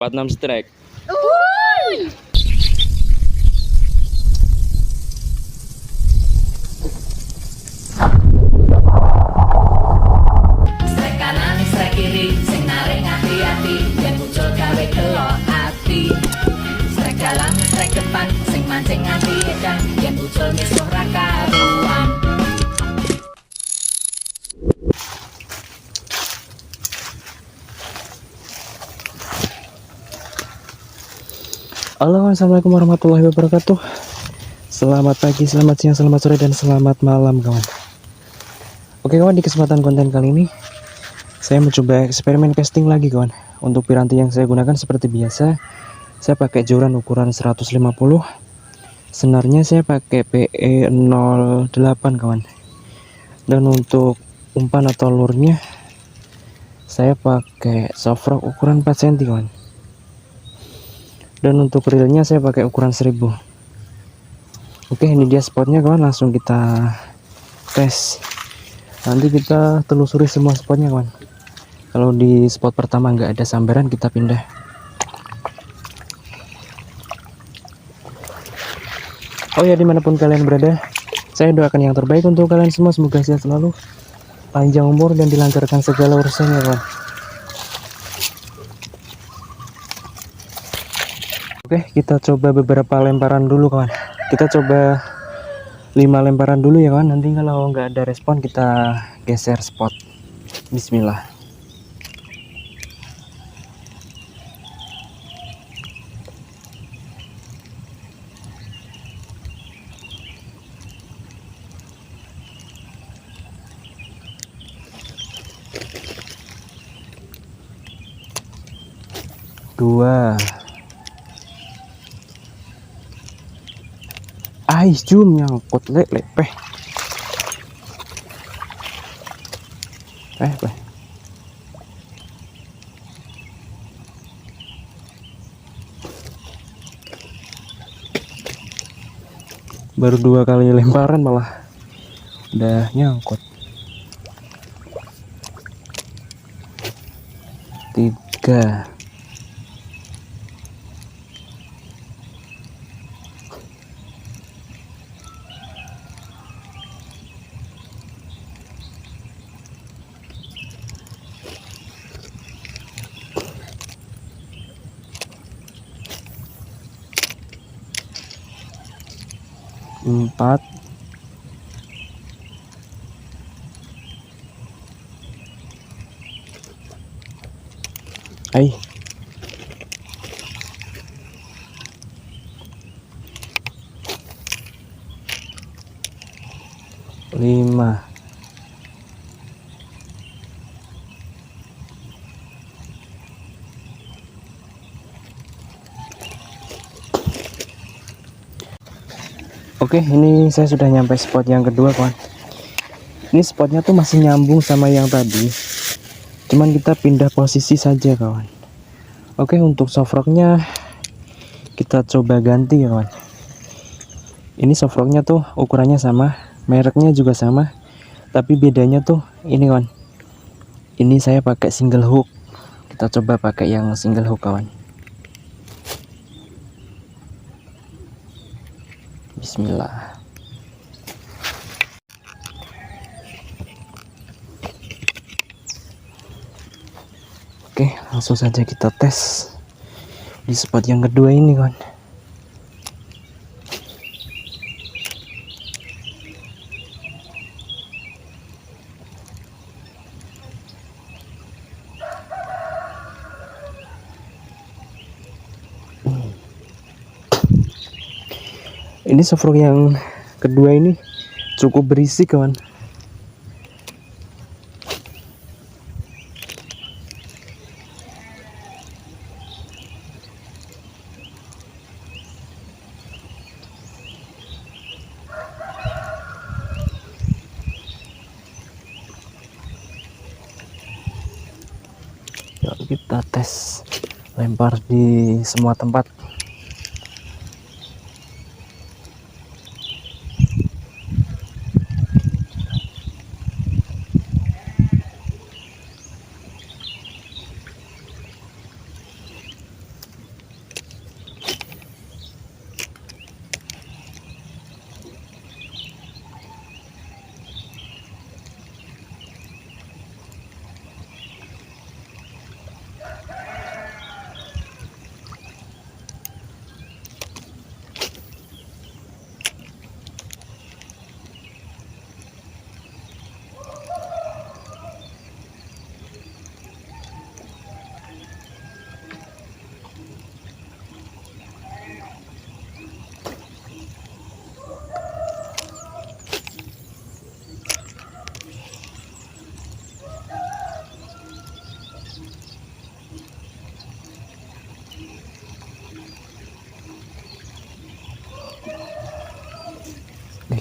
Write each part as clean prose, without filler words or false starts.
46 strike. Strike kanan, strike kiri, sing narik hati-hati, yen muncul gawe delok ati. Strike dalam, strike depan, sing mancing hati edan, yen muncul misuh ra karuan. Halo, assalamualaikum warahmatullahi wabarakatuh. Selamat pagi, selamat siang, selamat sore, dan selamat malam kawan. Oke kawan, di kesempatan konten kali ini saya mencoba eksperimen casting lagi kawan. Untuk piranti yang saya gunakan seperti biasa, saya pakai joran ukuran 150. Senarnya saya pakai PE08 kawan. Dan untuk umpan atau lurnya saya pakai soft rock ukuran 4 cm kawan. Dan untuk reelnya saya pakai ukuran 1000. Oke, ini dia spotnya kawan, langsung kita tes. Nanti kita telusuri semua spotnya kawan. Kalau di spot pertama nggak ada sambaran, kita pindah. Oh ya, dimanapun kalian berada, saya doakan yang terbaik untuk kalian semua. Semoga sehat selalu, panjang umur, dan dilancarkan segala urusannya kawan. Oke, kita coba beberapa lemparan dulu kawan. Kita coba 5 lemparan dulu ya kawan. Nanti kalau nggak ada respon kita geser spot. Bismillah. Dua. Ais jum nyangkut lele peh. Peh. Baru 2 kali lemparan malah udah nyangkut. 3. Empat. Hai. 5. Oke, ini saya sudah nyampe spot yang kedua kawan. Ini spotnya tuh masih nyambung sama yang tadi, cuman kita pindah posisi saja kawan. Oke, untuk soft rocknya kita coba ganti ya kawan. Ini soft rocknya tuh ukurannya sama, mereknya juga sama, tapi bedanya tuh ini kawan. Ini saya pakai single hook. Kita coba pakai yang single hook kawan. Bismillah. Oke, langsung saja kita tes di spot yang kedua ini kawan. Ini soft rock yang kedua ini cukup berisik kawan. Yuk kita tes lempar di semua tempat.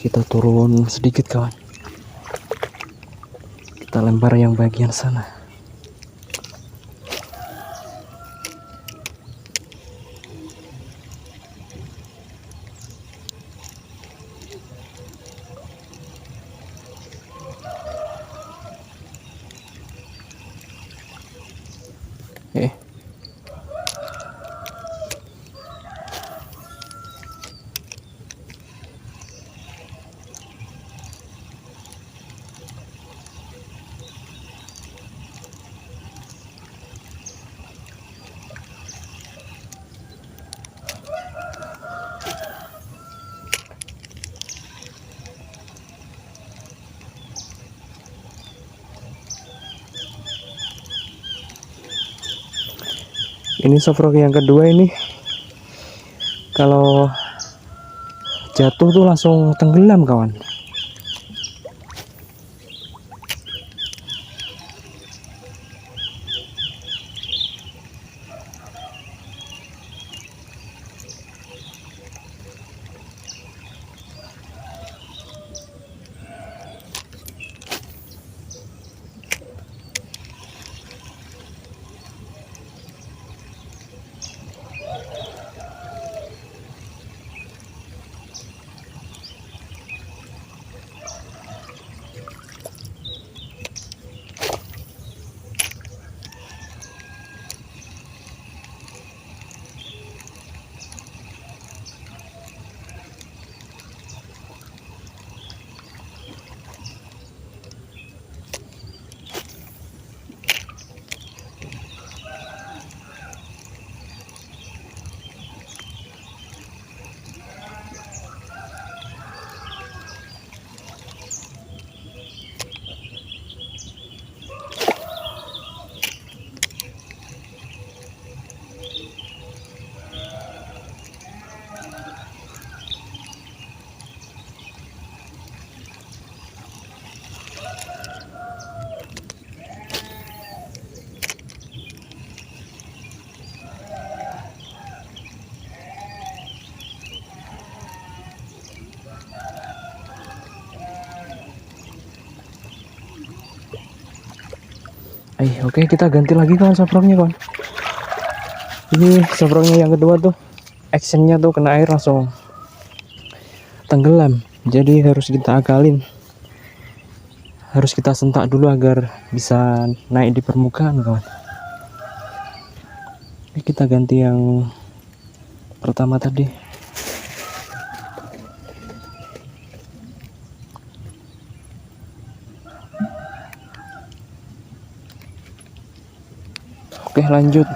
kita turun sedikit kawan. Kita lempar yang bagian sana. Ini soft-rock yang kedua ini, kalau jatuh tuh langsung tenggelam kawan. Oke, kita ganti lagi kawan soft-rocknya kawan. Ini soft-rocknya yang kedua tuh, actionnya tuh kena air langsung tenggelam. Jadi harus kita akalin, harus kita sentak dulu agar bisa naik di permukaan kawan. Ini kita ganti yang pertama tadi. Oke, lanjut.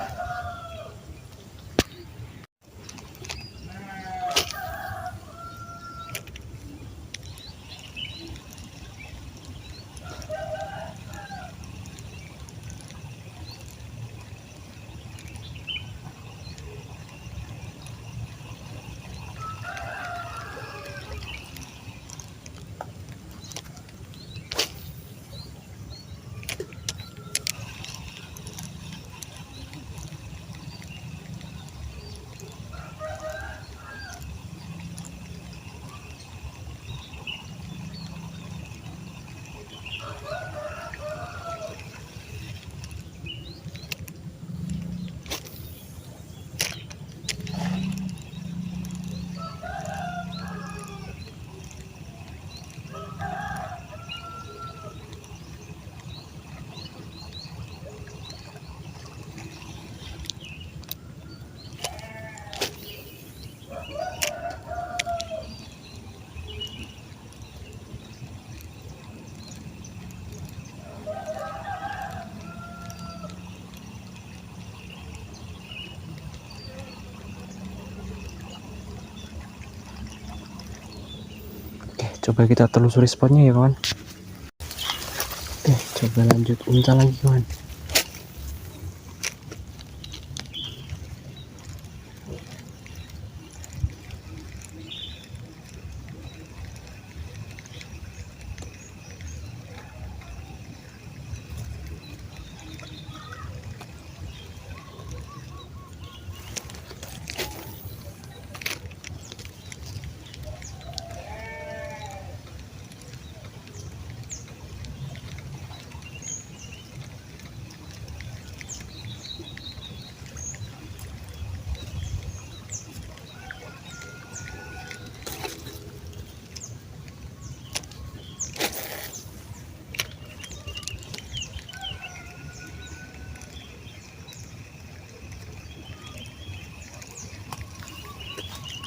Coba kita telusuri spotnya ya kawan. Coba lanjut uncal lagi kawan.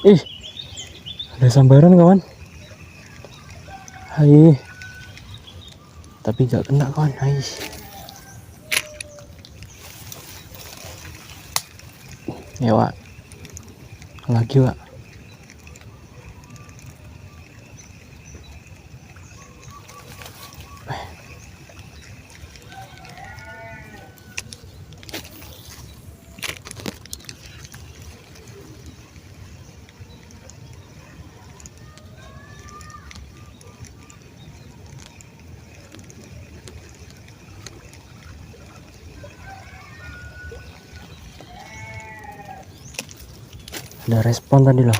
Ih, ada sambaran kawan. Hai. Tapi gak kena kawan. Hai. Ya Wak. Lagi Wak. Ada respon tadi loh.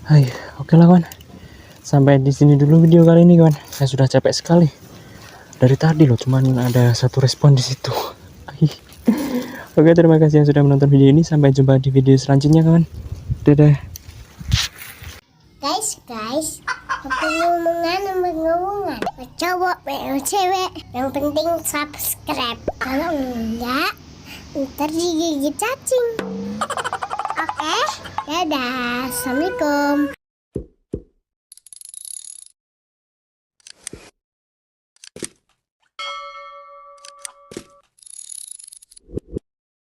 Hai, oke lah kawan. Sampai di sini dulu video kali ini kawan. Saya sudah capek sekali. Dari tadi loh, cuman ada satu respon di situ. Oke, terima kasih yang sudah menonton video ini. Sampai jumpa di video selanjutnya kawan. Dadah. Guys, apa ngomongan, cowok, cewek, yang penting subscribe. Kalau enggak, ntar digigit cacing. Oke, dadah, assalamualaikum.